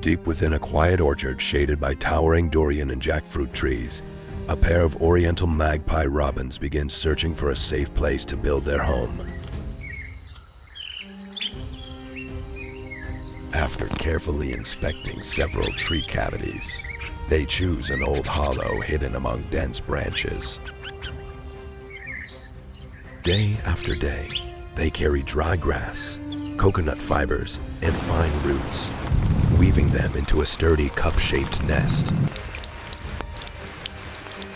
Deep within a quiet orchard shaded by towering durian and jackfruit trees, a pair of oriental magpie robins begin searching for a safe place to build their home. After carefully inspecting several tree cavities, they choose an old hollow hidden among dense branches. Day after day, they carry dry grass, coconut fibers, and fine roots, weaving them into a sturdy cup-shaped nest.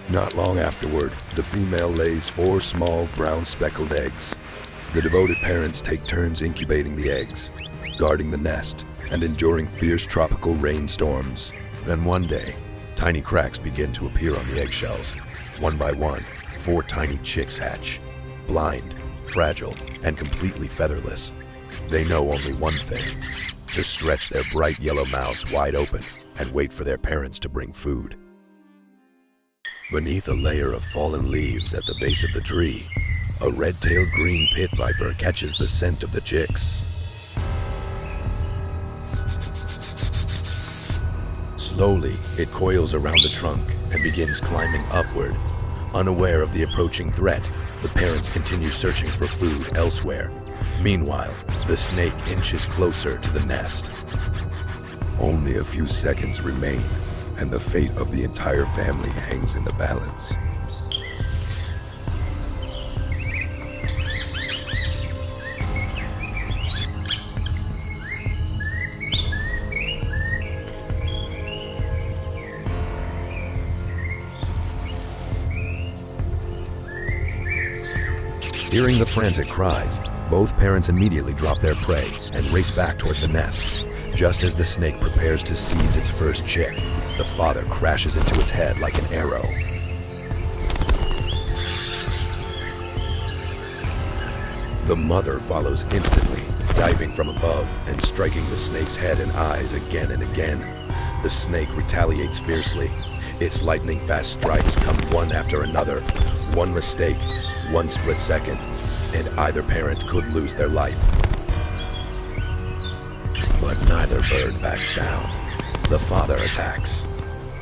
Not long afterward, the female lays 4 small brown speckled eggs. The devoted parents take turns incubating the eggs, guarding the nest, and enduring fierce tropical rainstorms. Then one day, tiny cracks begin to appear on the eggshells. One by one, 4 tiny chicks hatch, blind, fragile, and completely featherless. They know only one thing: to stretch their bright yellow mouths wide open and wait for their parents to bring food. Beneath a layer of fallen leaves at the base of the tree, a red-tailed green pit viper catches the scent of the chicks. Slowly, it coils around the trunk and begins climbing upward. Unaware of the approaching threat, the parents continue searching for food elsewhere. Meanwhile, the snake inches closer to the nest. Only a few seconds remain, and the fate of the entire family hangs in the balance. Hearing the frantic cries, both parents immediately drop their prey and race back towards the nest. Just as the snake prepares to seize its first chick, the father crashes into its head like an arrow. The mother follows instantly, diving from above and striking the snake's head and eyes again and again. The snake retaliates fiercely. Its lightning-fast strikes come one after another. One mistake, one split second, and either parent could lose their life. But neither bird backs down. The father attacks,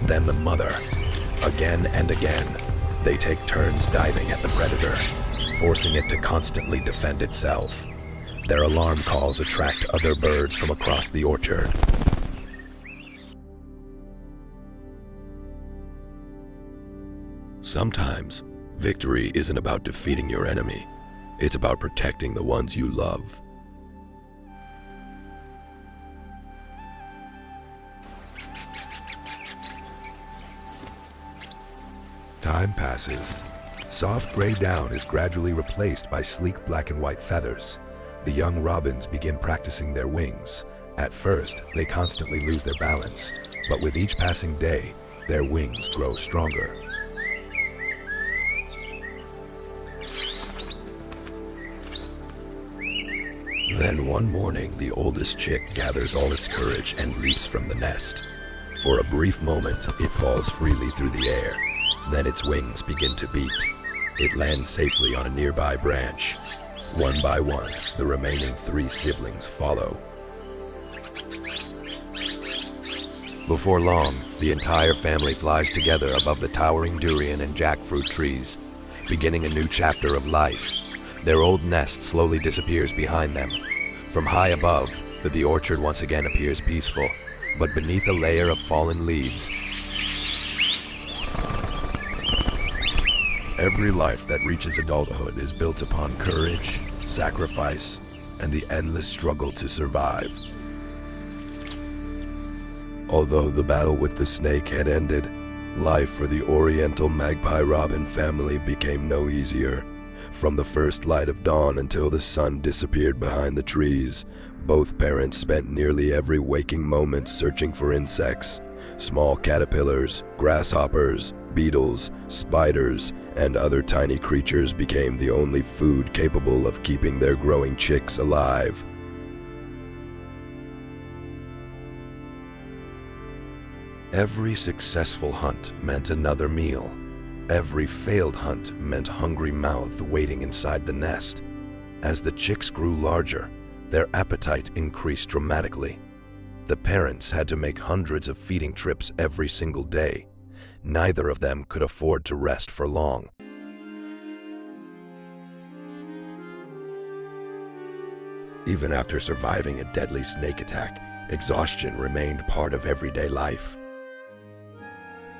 then the mother. Again and again, they take turns diving at the predator, forcing it to constantly defend itself. Their alarm calls attract other birds from across the orchard. Sometimes, victory isn't about defeating your enemy. It's about protecting the ones you love. Time passes. Soft gray down is gradually replaced by sleek black and white feathers. The young robins begin practicing their wings. At first, they constantly lose their balance, but with each passing day, their wings grow stronger. Then one morning, the oldest chick gathers all its courage and leaps from the nest. For a brief moment, it falls freely through the air. Then its wings begin to beat. It lands safely on a nearby branch. One by one, the remaining 3 siblings follow. Before long, the entire family flies together above the towering durian and jackfruit trees, beginning a new chapter of life. Their old nest slowly disappears behind them. From high above, the orchard once again appears peaceful, but beneath a layer of fallen leaves, every life that reaches adulthood is built upon courage, sacrifice, and the endless struggle to survive. Although the battle with the snake had ended, life for the Oriental magpie robin family became no easier. From the first light of dawn until the sun disappeared behind the trees, both parents spent nearly every waking moment searching for insects. Small caterpillars, grasshoppers, beetles, spiders, and other tiny creatures became the only food capable of keeping their growing chicks alive. Every successful hunt meant another meal. Every failed hunt meant hungry mouth waiting inside the nest. As the chicks grew larger, their appetite increased dramatically. The parents had to make hundreds of feeding trips every single day. Neither of them could afford to rest for long. Even after surviving a deadly snake attack, exhaustion remained part of everyday life.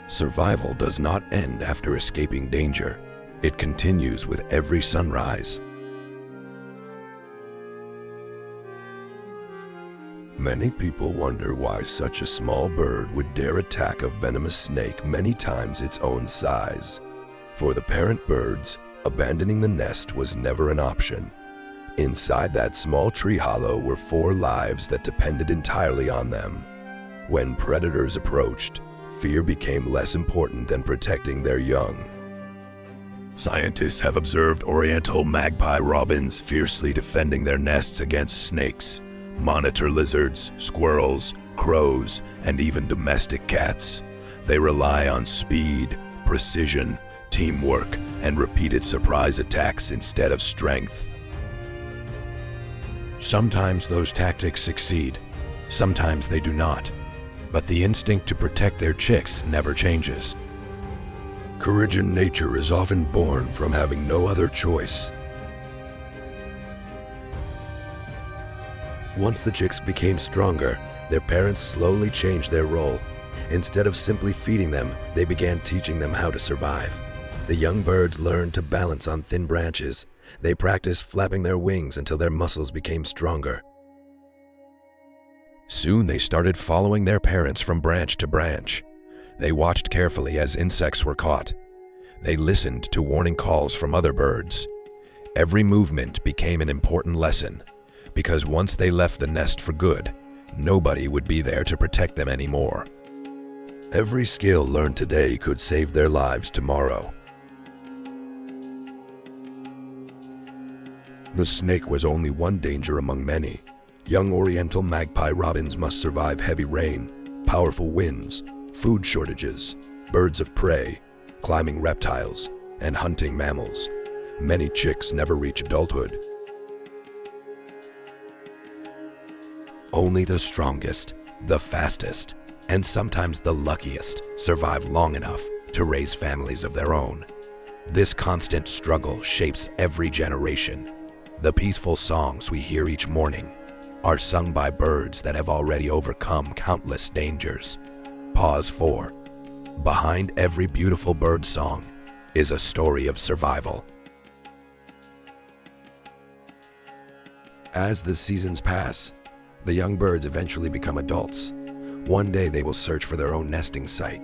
Survival does not end after escaping danger. It continues with every sunrise. Many people wonder why such a small bird would dare attack a venomous snake many times its own size. For the parent birds, abandoning the nest was never an option. Inside that small tree hollow were 4 lives that depended entirely on them. When predators approached, fear became less important than protecting their young. Scientists have observed oriental magpie robins fiercely defending their nests against snakes, monitor lizards, squirrels, crows, and even domestic cats. They rely on speed, precision, teamwork, and repeated surprise attacks instead of strength. Sometimes those tactics succeed, sometimes they do not, but the instinct to protect their chicks never changes. Courage in nature is often born from having no other choice. Once the chicks became stronger, their parents slowly changed their role. Instead of simply feeding them, they began teaching them how to survive. The young birds learned to balance on thin branches. They practiced flapping their wings until their muscles became stronger. Soon they started following their parents from branch to branch. They watched carefully as insects were caught. They listened to warning calls from other birds. Every movement became an important lesson, because once they left the nest for good, nobody would be there to protect them anymore. Every skill learned today could save their lives tomorrow. The snake was only one danger among many. Young oriental magpie robins must survive heavy rain, powerful winds, food shortages, birds of prey, climbing reptiles, and hunting mammals. Many chicks never reach adulthood. Only the strongest, the fastest, and sometimes the luckiest survive long enough to raise families of their own. This constant struggle shapes every generation. The peaceful songs we hear each morning are sung by birds that have already overcome countless dangers. Pause for. Behind every beautiful bird song is a story of survival. As the seasons pass, the young birds eventually become adults. One day they will search for their own nesting site.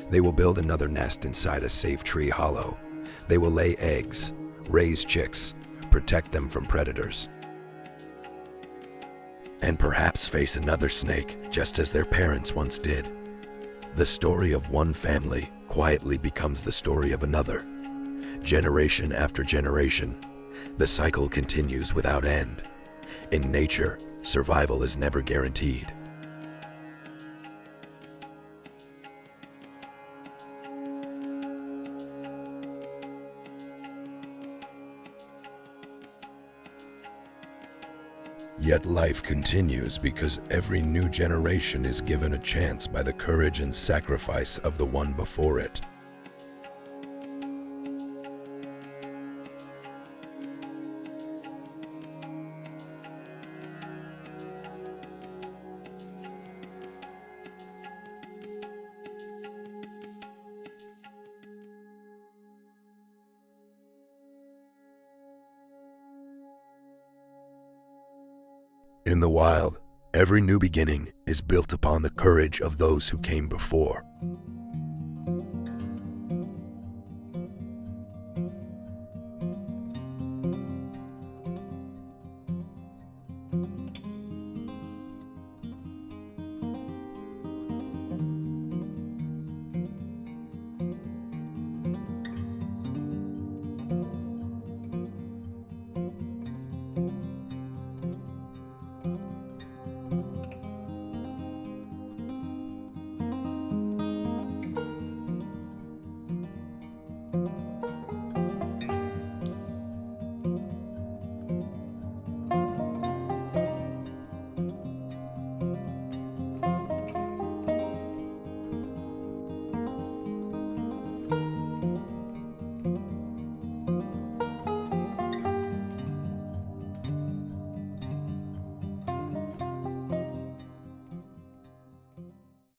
They will build another nest inside a safe tree hollow. They will lay eggs, raise chicks, protect them from predators, and perhaps face another snake just as their parents once did. The story of one family quietly becomes the story of another. Generation after generation, the cycle continues without end. In nature, survival is never guaranteed. Yet life continues because every new generation is given a chance by the courage and sacrifice of the one before it. In the wild, every new beginning is built upon the courage of those who came before.